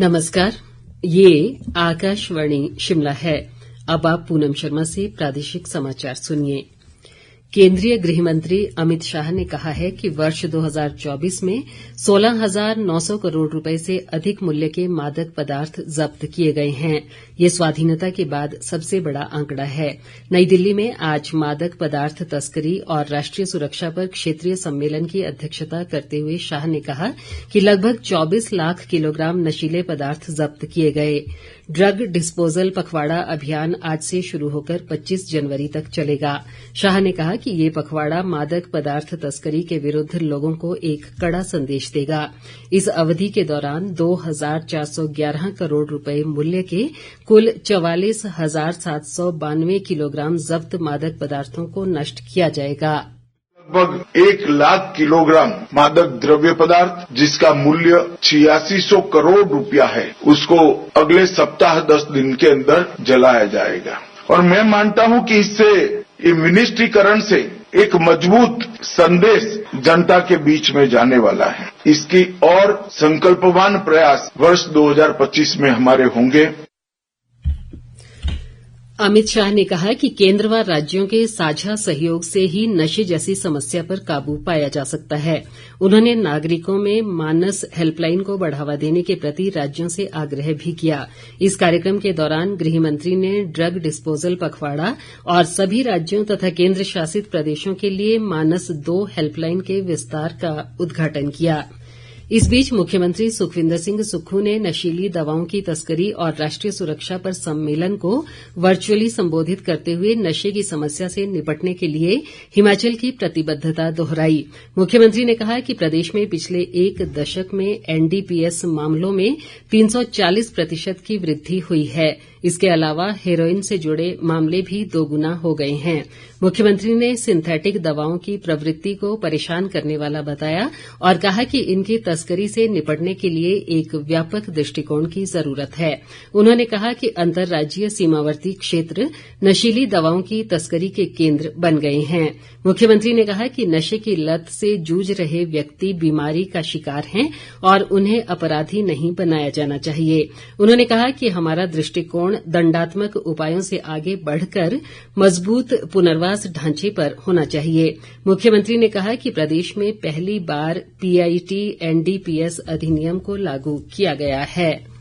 नमस्कार, ये आकाशवाणी शिमला है। अब आप पूनम शर्मा से प्रादेशिक समाचार सुनिए। केंद्रीय गृह मंत्री अमित शाह ने कहा है कि वर्ष 2024 में 16,900 करोड़ रुपए से अधिक मूल्य के मादक पदार्थ जब्त किए गए हैं। ये स्वाधीनता के बाद सबसे बड़ा आंकड़ा है। नई दिल्ली में आज मादक पदार्थ तस्करी और राष्ट्रीय सुरक्षा पर क्षेत्रीय सम्मेलन की अध्यक्षता करते हुए शाह ने कहा कि लगभग 24 लाख किलोग्राम नशीले पदार्थ जब्त किए गए। ड्रग डिस्पोजल पखवाड़ा अभियान आज से शुरू होकर 25 जनवरी तक चलेगा। शाह ने कहा कि ये पखवाड़ा मादक पदार्थ तस्करी के विरुद्ध लोगों को एक कड़ा संदेश देगा। इस अवधि के दौरान 2,411 करोड़ रुपए मूल्य के कुल 44,792 किलोग्राम जब्त मादक पदार्थों को नष्ट किया जाएगा। लगभग 1 लाख किलोग्राम मादक द्रव्य पदार्थ जिसका मूल्य 8600 करोड़ रुपया है, उसको अगले सप्ताह 10 दिन के अंदर जलाया जाएगा। और मैं मानता हूं कि इससे ये विनिष्टीकरण से एक मजबूत संदेश जनता के बीच में जाने वाला है। इसकी और संकल्पवान प्रयास वर्ष 2025 में हमारे होंगे। अमित शाह ने कहा कि केंद्र व राज्यों के साझा सहयोग से ही नशे जैसी समस्या पर काबू पाया जा सकता है। उन्होंने नागरिकों में मानस हेल्पलाइन को बढ़ावा देने के प्रति राज्यों से आग्रह भी किया। इस कार्यक्रम के दौरान गृह मंत्री ने ड्रग डिस्पोजल पखवाड़ा और सभी राज्यों तथा केंद्र शासित प्रदेशों के लिए मानस 2 हेल्पलाइन के विस्तार का उद्घाटन किया। इस बीच मुख्यमंत्री सुखविंदर सिंह सुक्खू ने नशीली दवाओं की तस्करी और राष्ट्रीय सुरक्षा पर सम्मेलन को वर्चुअली संबोधित करते हुए नशे की समस्या से निपटने के लिए हिमाचल की प्रतिबद्धता दोहराई। मुख्यमंत्री ने कहा कि प्रदेश में पिछले 1 दशक में एनडीपीएस मामलों में 340% की वृद्धि हुई है। इसके अलावा हेरोइन से जुड़े मामले भी 2 गुना हो गए हैं। मुख्यमंत्री ने सिंथेटिक दवाओं की प्रवृत्ति को परेशान करने वाला बताया और कहा कि इनकी तस्करी से निपटने के लिए एक व्यापक दृष्टिकोण की जरूरत है। उन्होंने कहा कि अंतर्राज्यीय सीमावर्ती क्षेत्र नशीली दवाओं की तस्करी के केंद्र बन गए हैं। मुख्यमंत्री ने कहा कि नशे की लत से जूझ रहे व्यक्ति बीमारी का शिकार हैं और उन्हें अपराधी नहीं बनाया जाना चाहिए। उन्होंने कहा कि हमारा दृष्टिकोण दंडात्मक उपायों से आगे बढ़कर मजबूत पुनर्वास ढांचे पर होना चाहिए। मुख्यमंत्री ने कहा कि प्रदेश में पहली बार पीआईटी एनडीपीएस अधिनियम को लागू किया गया है।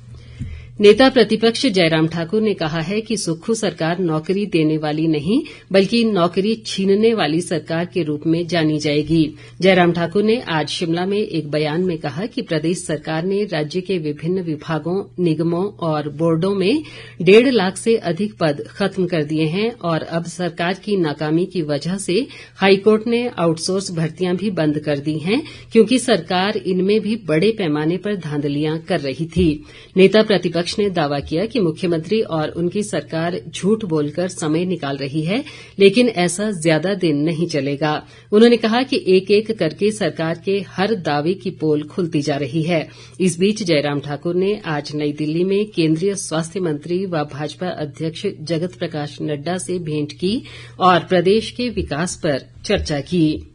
नेता प्रतिपक्ष जयराम ठाकुर ने कहा है कि सुक्खू सरकार नौकरी देने वाली नहीं बल्कि नौकरी छीनने वाली सरकार के रूप में जानी जाएगी। जयराम ठाकुर ने आज शिमला में एक बयान में कहा कि प्रदेश सरकार ने राज्य के विभिन्न विभागों, निगमों और बोर्डों में 1.5 लाख से अधिक पद खत्म कर दिए हैं और अब सरकार की नाकामी की वजह से हाईकोर्ट ने आउटसोर्स भर्तियां भी बंद कर दी हैं क्योंकि सरकार इनमें भी बड़े पैमाने पर धांधलियां कर रही थी। नेता प्रतिपक्ष ने दावा किया कि मुख्यमंत्री और उनकी सरकार झूठ बोलकर समय निकाल रही है, लेकिन ऐसा ज्यादा दिन नहीं चलेगा। उन्होंने कहा कि एक-एक करके सरकार के हर दावे की पोल खुलती जा रही है। इस बीच जयराम ठाकुर ने आज नई दिल्ली में केंद्रीय स्वास्थ्य मंत्री व भाजपा अध्यक्ष जगत प्रकाश नड्डा से भेंट की और प्रदेश के विकास पर चर्चा की।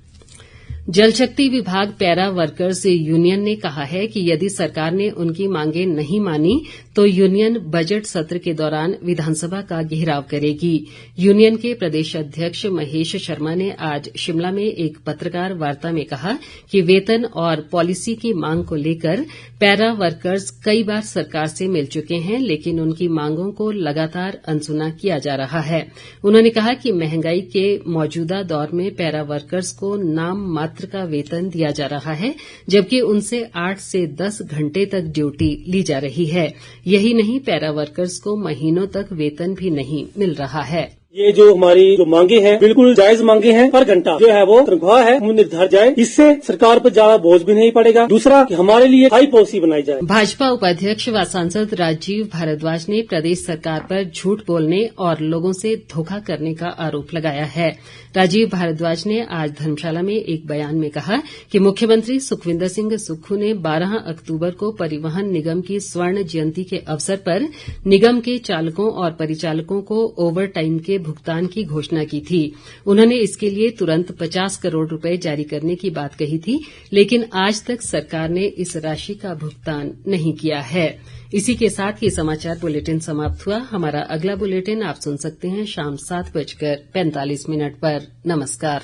जल शक्ति विभाग पैरा वर्कर्स यूनियन ने कहा है कि यदि सरकार ने उनकी मांगें नहीं मानी तो यूनियन बजट सत्र के दौरान विधानसभा का घेराव करेगी। यूनियन के प्रदेश अध्यक्ष महेश शर्मा ने आज शिमला में एक पत्रकार वार्ता में कहा कि वेतन और पॉलिसी की मांग को लेकर पैरा वर्कर्स कई बार सरकार से मिल चुके हैं, लेकिन उनकी मांगों को लगातार अनसुना किया जा रहा है। उन्होंने कहा कि महंगाई के मौजूदा दौर में पैरा वर्कर्स को नाम मात्र का वेतन दिया जा रहा है, जबकि उनसे 8 से 10 घंटे तक ड्यूटी ली जा रही है। यही नहीं, पैरा वर्कर्स को महीनों तक वेतन भी नहीं मिल रहा है। ये जो हमारी जो मांगे हैं बिल्कुल जायज मांगे हैं। पर घंटा जो है वो तनख्वाह है वो निर्धारित जाए, इससे सरकार पर ज्यादा बोझ भी नहीं पड़ेगा। दूसरा कि हमारे लिए हाई पॉलिसी बनाई जाए। भाजपा उपाध्यक्ष व सांसद राजीव भारद्वाज ने प्रदेश सरकार पर झूठ बोलने और लोगों से धोखा करने का आरोप लगाया है। राजीव भारद्वाज ने आज धर्मशाला में एक बयान में कहा कि मुख्यमंत्री सुखविंदर सिंह सुक्खू ने 12 अक्तूबर को परिवहन निगम की स्वर्ण जयंती के अवसर पर निगम के चालकों और परिचालकों को ओवर टाइम के भुगतान की घोषणा की थी। उन्होंने इसके लिए तुरंत 50 करोड़ रुपए जारी करने की बात कही थी, लेकिन आज तक सरकार ने इस राशि का भुगतान नहीं किया है। इसी के साथ ये समाचार बुलेटिन समाप्त हुआ। हमारा अगला बुलेटिन आप सुन सकते हैं शाम 7:45 पर। नमस्कार।